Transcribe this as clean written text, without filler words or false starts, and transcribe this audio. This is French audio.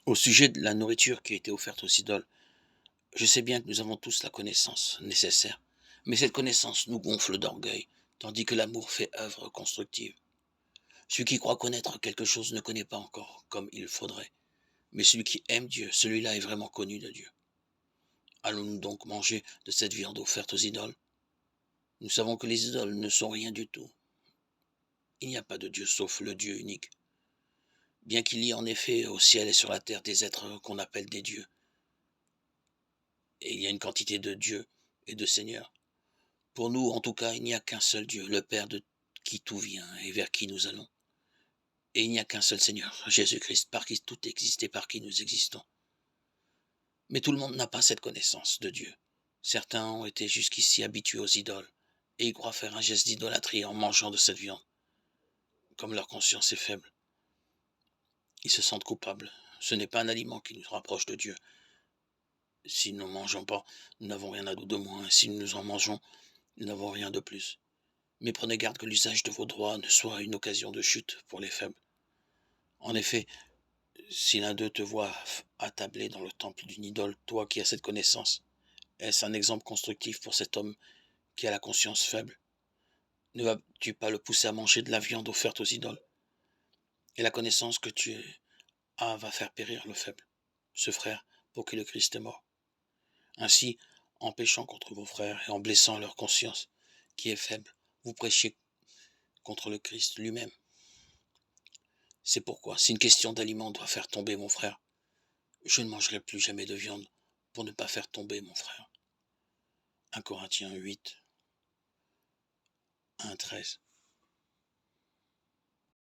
Au sujet de la nourriture qui a été offerte aux idoles, je sais bien que nous avons tous la connaissance nécessaire, mais cette connaissance nous gonfle d'orgueil, tandis que l'amour fait œuvre constructive. Celui qui croit connaître quelque chose ne connaît pas encore comme il faudrait, mais celui qui aime Dieu, celui-là est vraiment connu de Dieu. Allons-nous donc manger de cette viande offerte aux idoles? Nous savons que les idoles ne sont rien du tout. Il n'y a pas de Dieu sauf le Dieu unique. Bien qu'il y ait en effet au ciel et sur la terre des êtres qu'on appelle des dieux, et il y a une quantité de dieux et de seigneurs. Pour nous, en tout cas, il n'y a qu'un seul Dieu, le Père de qui tout vient et vers qui nous allons. Et il n'y a qu'un seul Seigneur, Jésus-Christ, par qui tout existe et par qui nous existons. Mais tout le monde n'a pas cette connaissance de Dieu. Certains ont été jusqu'ici habitués aux idoles, et ils croient faire un geste d'idolâtrie en mangeant de cette viande. Comme leur conscience est faible, ils se sentent coupables. Ce n'est pas un aliment qui nous rapproche de Dieu. Si nous n'en mangeons pas, nous n'avons rien de moins. Si nous en mangeons, nous n'avons rien de plus. Mais prenez garde que l'usage de vos droits ne soit une occasion de chute pour les faibles. En effet, si l'un d'eux te voit attablé dans le temple d'une idole, toi qui as cette connaissance, est-ce un exemple constructif pour cet homme qui a la conscience faible? Ne vas-tu pas le pousser à manger de la viande offerte aux idoles? Et la connaissance que tu as va faire périr le faible, ce frère pour qui le Christ est mort. Ainsi, en péchant contre vos frères et en blessant leur conscience qui est faible, vous prêchez contre le Christ lui-même. C'est pourquoi, si une question d'aliment doit faire tomber mon frère, je ne mangerai plus jamais de viande pour ne pas faire tomber mon frère. 1 Corinthiens 8, 1, 13.